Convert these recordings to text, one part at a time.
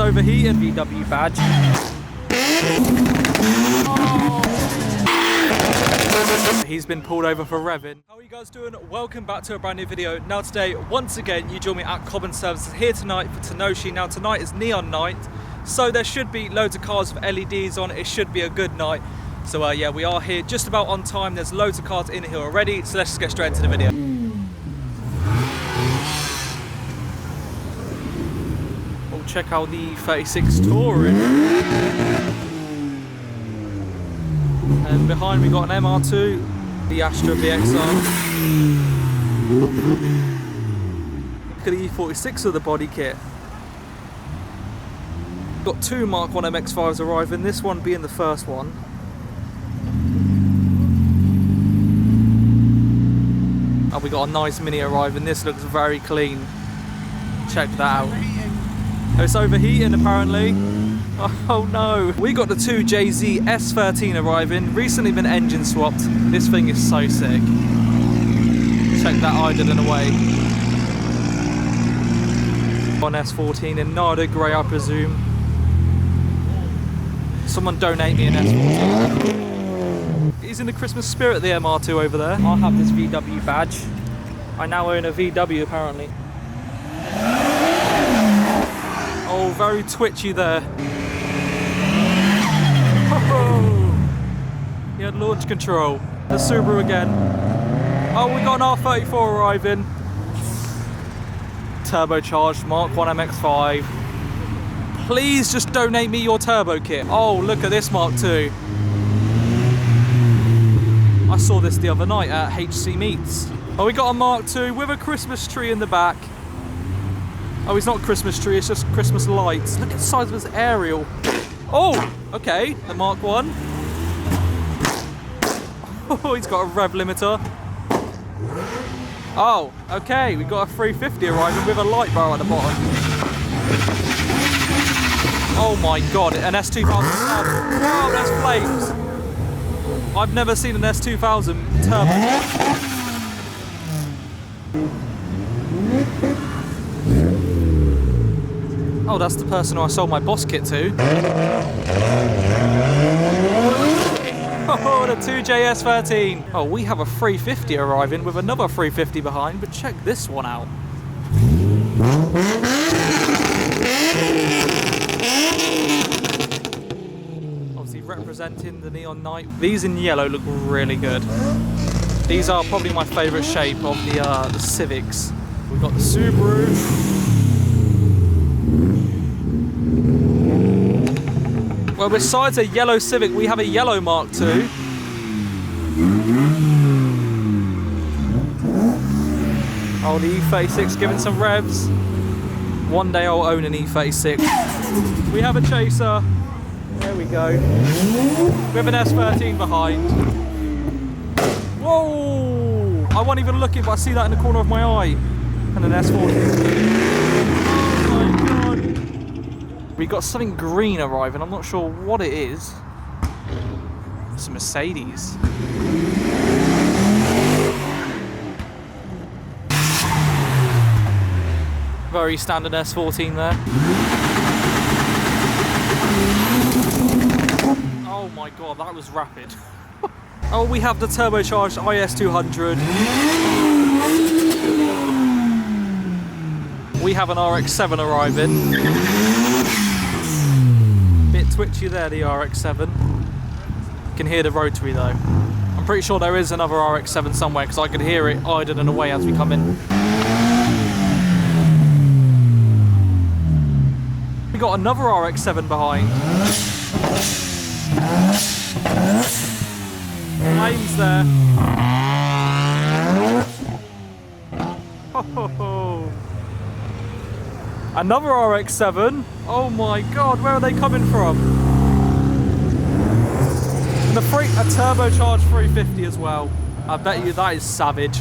overheating. VW badge. Oh. He's been pulled over for revving. How are you guys doing? Welcome back to a brand new video. Now today, once again, you join me at Cobham Services here tonight for Tanoshi. Now tonight is neon night, so there should be loads of cars with LEDs on. It should be a good night. So yeah, we are here just about on time. There's loads of cars in here already, so let's just get straight into the video. We'll check out the 36 Touring. And behind we got an MR2, the Astra VXR. Look at the E46 of the body kit. Got two Mark 1 MX-5s arriving, this one being the first one. And we got a nice Mini arriving, this looks very clean. Check that out. Oh, it's overheating apparently. Oh no. We got the 2JZ S14 arriving, recently been engine swapped. This thing is so sick. Check that idling away. On S14 in Nardo Grey, I presume. Someone donate me an S14. He's in the Christmas spirit, the MR2 over there. I have this VW badge. I now own a VW apparently. Oh, very twitchy there. He had launch control. The Subaru again. Oh, we got an R34 arriving. Turbocharged Mark 1 MX-5. Please just donate me your turbo kit. Oh, look at this Mark II. I saw this the other night at HC Meets. Oh, we got a Mark II with a Christmas tree in the back. Oh, it's not a Christmas tree, it's just Christmas lights. Look at the size of his aerial. Oh, okay, the Mark 1. Oh, he's got a rev limiter. Oh, okay, we got a 350 arriving with a light bar at the bottom. Oh my god, an S2000. Oh, there's flames. I've never seen an S2000 turbo. Oh, that's the person who I sold my boss kit to. Oh, the 2JS13. Oh, we have a 350 arriving with another 350 behind, but check this one out. Obviously representing the neon night. These in yellow look really good. These are probably my favourite shape of the Civics. We've got the Subaru. Well, besides a yellow Civic, we have a yellow Mark II. Oh, the E36 giving some revs. One day I'll own an E36. We have a Chaser. There we go. With an S13 behind. Whoa! I wasn't even looking, but I see that in the corner of my eye. And an S14. We got something green arriving, I'm not sure what it is. It's a Mercedes. Very standard S14 there. Oh my god, that was rapid. Oh, we have the turbocharged IS200. We have an RX-7 arriving. Bit twitchy there, the RX-7. You can hear the rotary though. I'm pretty sure there is another RX-7 somewhere because I could hear it idling away as we come in. We got another RX-7 behind. Flames there. Oh. Another RX-7. Oh my god, where are they coming from? And a turbocharged 350 as well. I bet you that is savage.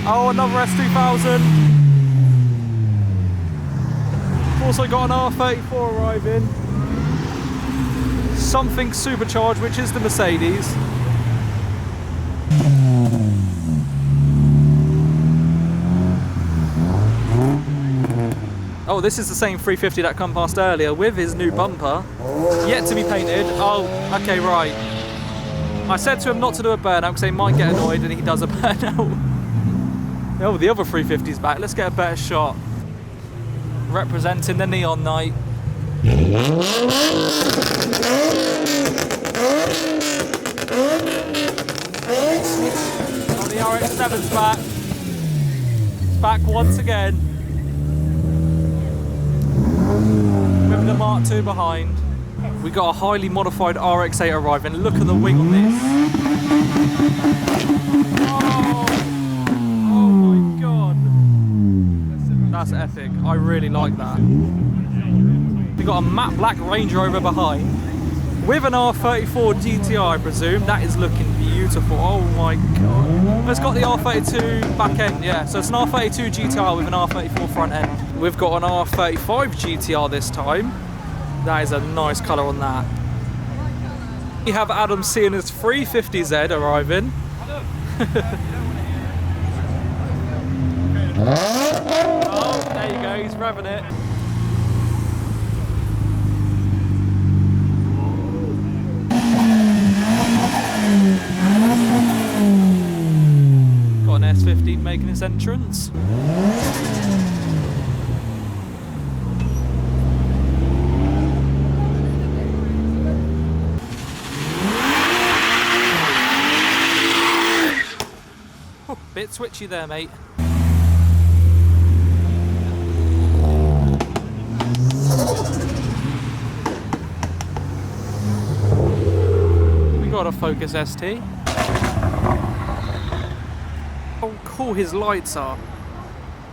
Oh, another S2000. Also got an R34 arriving. Something supercharged, which is the Mercedes. Oh, this is the same 350 that come past earlier with his new bumper. Yet to be painted. Oh, okay, right. I said to him not to do a burnout because he might get annoyed, and he does a burnout. Oh, the other 350's back. Let's get a better shot. Representing the neon night. Oh, the RX-7's back. It's back once again. With the Mark II behind. We got a highly modified RX-8 arriving. Look at the wing on this. Oh my god. That's epic. I really like that. We got a matte black Range Rover behind with an R34 GTR, I presume. That is looking beautiful. Oh my god. It's got the R32 back end, yeah. So it's an R32 GTR with an R34 front end. We've got an R35 GTR this time. That is a nice colour on that. We have Adam seeing his 350Z arriving. Oh, there you go, he's revving it. Got an S14 making its entrance. Bit switchy there, mate. We got a Focus ST. How cool his lights are.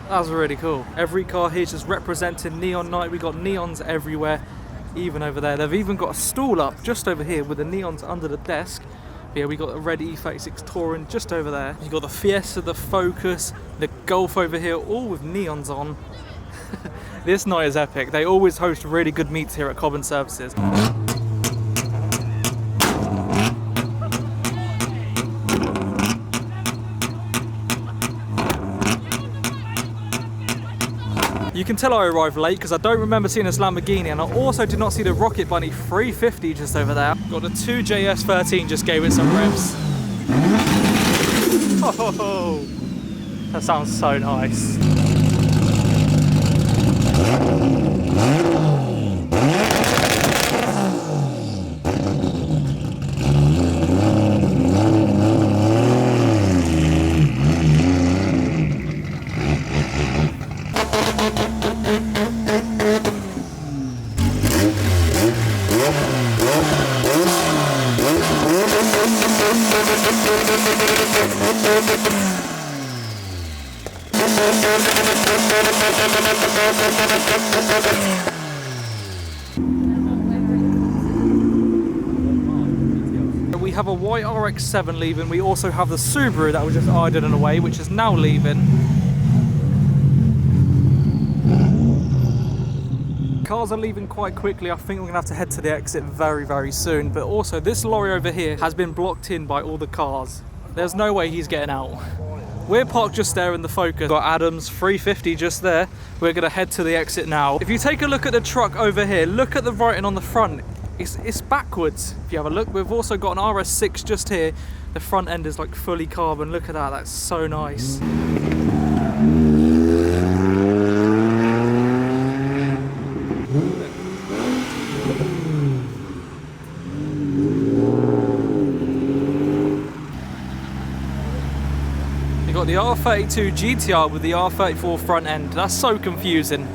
That's really cool. Every car here is just representing neon night. We got neons everywhere, even over there. They've even got a stool up just over here with the neons under the desk. Yeah, we got a red E36 Touring just over there. You got the Fiesta, the Focus, the Golf over here, all with neons on. This night is epic. They always host really good meets here at Cobham Services. You can tell I arrived late because I don't remember seeing this Lamborghini, and I also did not see the Rocket Bunny 350 just over there. Got the 2J S14, just gave it some revs. Oh, that sounds so nice. We have a white RX-7 leaving. We also have the Subaru that was just idling away, which is now leaving. Cars are leaving quite quickly. I think we're gonna have to head to the exit very, very soon. But also, this lorry over here has been blocked in by all the cars. There's no way he's getting out. We're parked just there in the Focus. Got Adam's 350 just there. We're gonna head to the exit now. If you take a look at the truck over here, look at the writing on the front. It's backwards. If you have a look, we've also got an RS6 just here. The front end is like fully carbon. Look at that, that's so nice. You got the R32 GTR with the R34 front end. That's so confusing.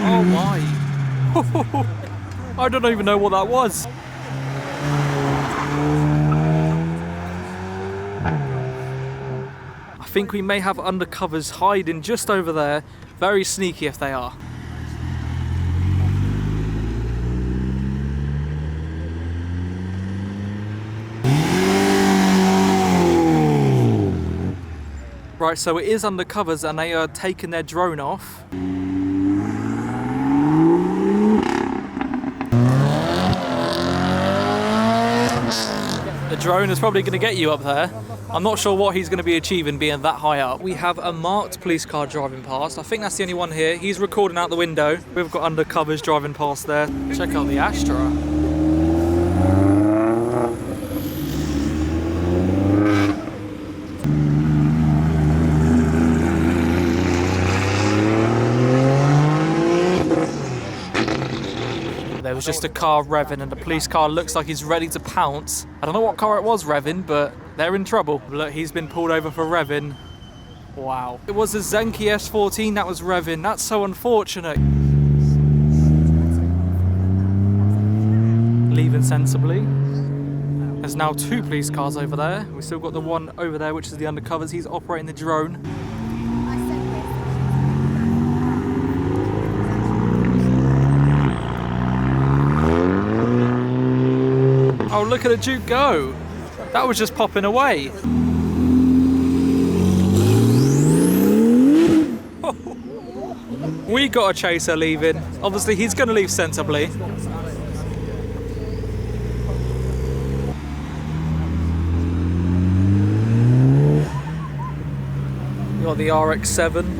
Oh my. I don't even know what that was. I think we may have undercovers hiding just over there. Very sneaky if they are. Right, so it is undercovers and they are taking their drone off. The drone is probably going to get you up there. I'm not sure what he's going to be achieving being that high up. We have a marked police car driving past. I think that's the only one here. He's recording out the window. We've got undercovers driving past there. Check out the Astra. There was just a car revving and the police car looks like he's ready to pounce. I don't know what car it was revving, but they're in trouble. Look, he's been pulled over for revving. Wow. It was a Zenki S14 that was revving. That's so unfortunate. Leaving sensibly. There's now 2 police cars over there. We've still got the one over there, which is the undercovers. He's operating the drone. Oh, look at the Duke go. That was just popping away. We got a chaser leaving. Obviously, he's going to leave sensibly. You got the RX-7.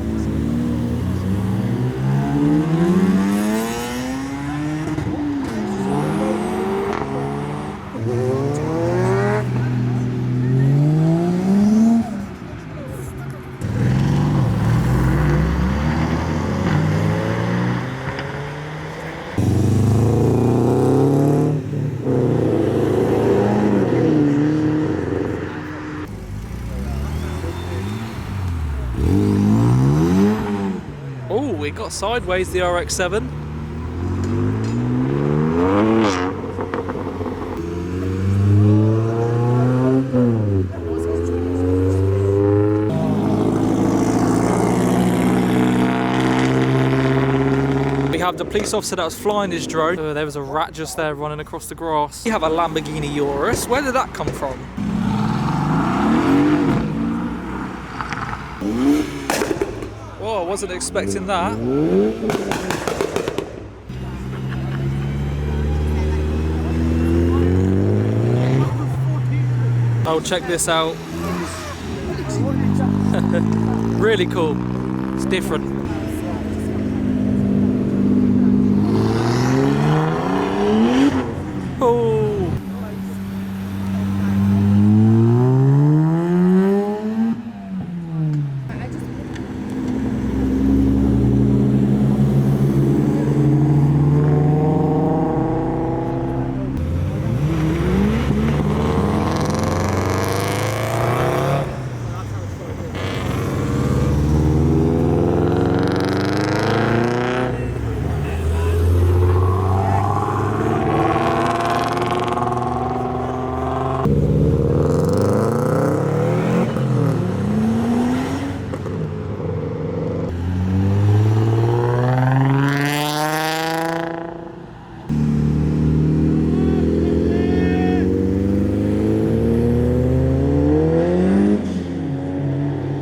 Oh, it got sideways, the RX-7. We have the police officer that was flying his drone. There was a rat just there running across the grass. We have a Lamborghini Urus. Where did that come from? Whoa, I wasn't expecting that. Oh, check this out. Really cool. It's different. Oh.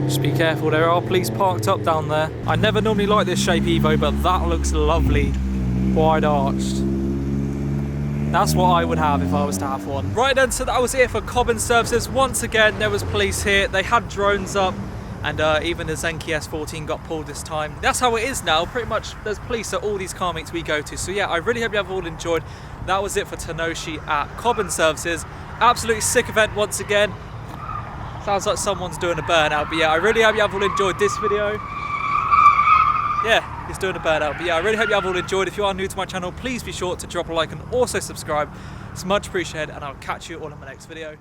Just be careful, there are police parked up down there. I never normally like this shape Evo, but that looks lovely. Wide arched. That's what I would have if I was to have one. Right then, so that was it for Cobham Services. Once again, there was police here. They had drones up, and even the Zenki S14 got pulled this time. That's how it is now. Pretty much there's police at all these car meets we go to. So yeah, I really hope you have all enjoyed. That was it for Tanoshi at Cobham Services. Absolutely sick event once again. Sounds like someone's doing a burnout, but yeah, I really hope you have all enjoyed this video. Yeah, he's doing a burnout, but yeah, I really hope you have all enjoyed. If you are new to my channel, please be sure to drop a like and also subscribe. It's much appreciated, and I'll catch you all in my next video.